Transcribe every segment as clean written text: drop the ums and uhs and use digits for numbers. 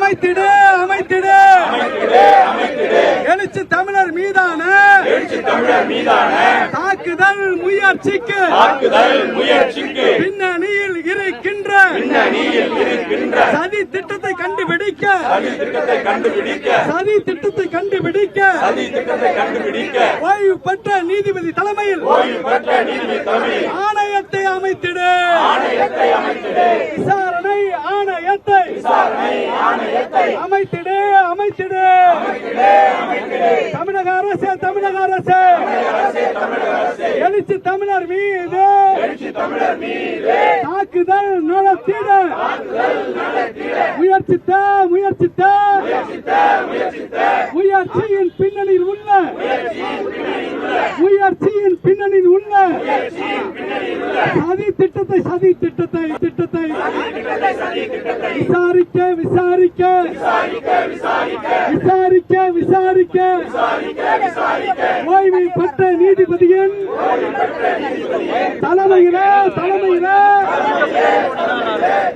அமைத்திடு எழுச்சி தமிழர் மீதான தாக்குதல் முயற்சிக்கு பின்னணியில் இருக்கின்ற சதி திட்டத்தை கண்டுபிடிக்க ஓய்வு பெற்ற நீதிபதி தலைமையில் ஆணையத்தை அமைத்திடு விசாரணை ஆணையத்தை அமைத்திடு தமிழக அரசு எழுச்சி தமிழர் மீது தாக்குதல் நடத்திட முயற்சித்த முயற்சியின் பின்னணியில் உள்ள சதி திட்டத்தை விசாரிக்க ஓய்வு பெற்ற நீதிபதியின் தலைமையில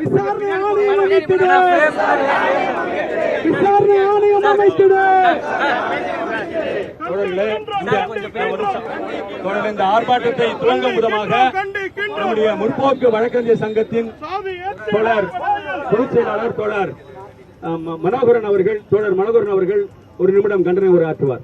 விசாரணை ஆணையம் அமைத்திட இந்த ஆர்ப்பாட்டத்தை துவங்கும் விதமாக நம்முடைய முற்போக்கு வழக்கறிஞர் சங்கத்தின் பொதுச் செயலாளர் தோழர் மனோகரன் அவர்கள் ஒரு நிமிடம் கண்டன உரை ஆற்றுவார்.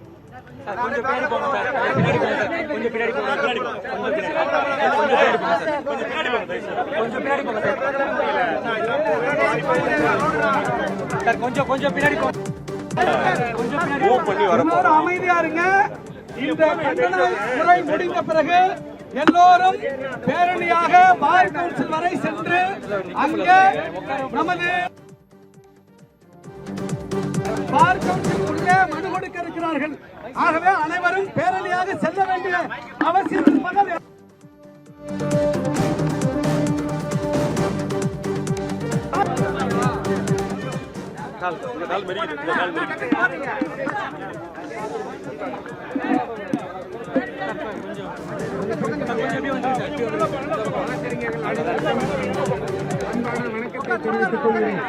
அமைதியா இருங்க. இந்த கண்டன உரை முடிந்த பிறகு எல்லோரும் பேரணியாக பார் கவுன்சில் வரை சென்று அங்கே நமது பார் கவுன்சில் உள்ளே மனு கொடுக்க இருக்கிறார்கள். ஆகவே அனைவரும் பேரணியாக செல்ல வேண்டிய அவசியம் இருப்பதால் வணக்கத்தை தெரிவித்துக் கொள்கிறேன்.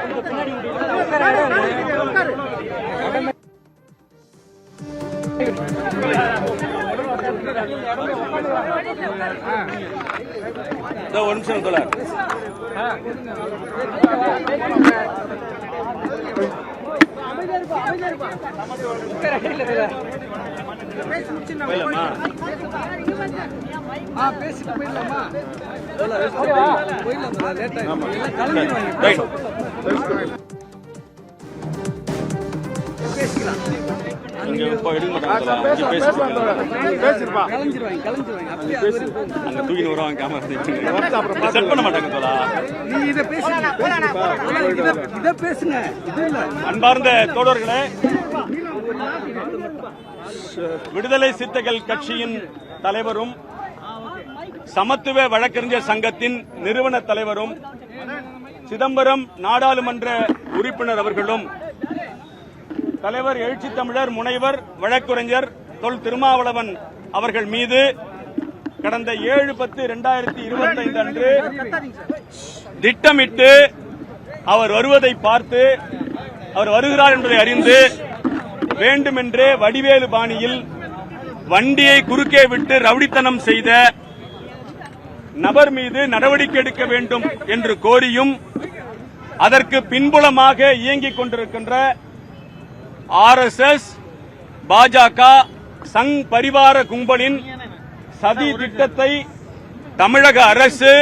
ஒரு நிமிஷம் தோழர். பேசிட்டு போயிடலாமா? அன்பார்ந்த தோழர்களே, விடுதலை சிறுத்தைகள் கட்சியின் தலைவரும் சமத்துவ வழக்கறிஞர் சங்கத்தின் நிறுவன தலைவரும் சிதம்பரம் நாடாளுமன்ற உறுப்பினர் அவர்களும் தலைவர் எழுச்சி தமிழர் முனைவர் வழக்கறிஞர் தொல் திருமாவளவன் அவர்கள் மீது கடந்த 7/10/2025 அன்று திட்டமிட்டு அவர் வருவதை பார்த்து அவர் வருகிறார் என்பதை அறிந்து வேண்டுமென்றே வடிவேலு பாணியில் வண்டியை குறுக்கே விட்டு ரவுடித்தனம் செய்த நபர் மீது நடவடிக்கை எடுக்க வேண்டும் என்று கோரியும் அதற்கு பின்புலமாக இயங்கிக் கொண்டிருக்கின்ற RSS பாஜக சங் பரிவார கும்பலின் சதி திட்டத்தை தமிழக அரசு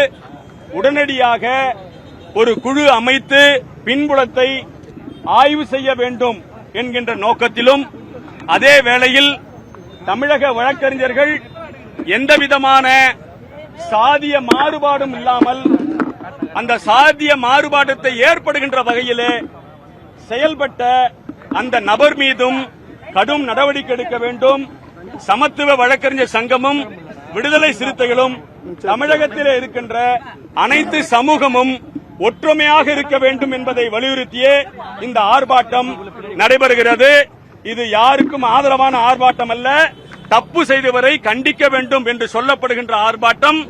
உடனடியாக ஒரு குழு அமைத்து பின்புலத்தை ஆய்வு செய்ய வேண்டும் என்கின்ற நோக்கத்திலும் அதே வேளையில் தமிழக வழக்கறிஞர்கள் எந்தவிதமான சாதிய மாறுபாடும் இல்லாமல் அந்த சாதிய மாறுபாட்டத்தை ஏற்படுகின்ற வகையிலே செயல்பட்ட அந்த நபர் மீதும் கடும் நடவடிக்கை எடுக்க வேண்டும். சமத்துவ வழக்கறிஞர் சங்கமும் விடுதலை சிறுத்தைகளும் தமிழகத்திலே இருக்கின்ற அனைத்து சமூகமும் ஒற்றுமையாக இருக்க வேண்டும் என்பதை வலியுறுத்தியே இந்த ஆர்ப்பாட்டம் நடைபெறுகிறது. இது யாருக்கும் ஆதரவான ஆர்ப்பாட்டம் அல்ல, தப்பு செய்தவரை கண்டிக்க வேண்டும் என்று சொல்லப்படுகின்ற ஆர்ப்பாட்டம்.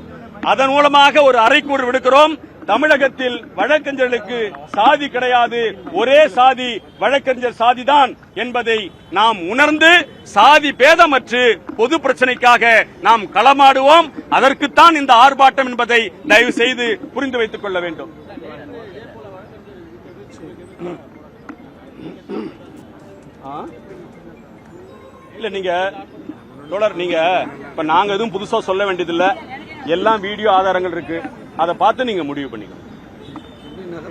அதன் மூலமாக ஒரு அறைகூறு விடுக்கிறோம். தமிழகத்தில் வழக்கறிஞர்களுக்கு சாதி கிடையாது, ஒரே சாதி வழக்கறிஞர் சாதிதான் என்பதை நாம் உணர்ந்து சாதி பேதமற்று பொது பிரச்சனைக்காக நாம் களமாடுவோம். அதற்குத்தான் இந்த ஆர்ப்பாட்டம் என்பதை தயவு செய்து புரிந்து வைத்துக் கொள்ள வேண்டும். இல்ல நீங்க தோழர், நீங்க இப்ப நாங்க எதுவும் புதுசா சொல்ல வேண்டியதில்லை. எல்லாம் வீடியோ ஆதாரங்கள் இருக்கு, அதை பார்த்து நீங்க முடிவு பண்ணிக்கணும்.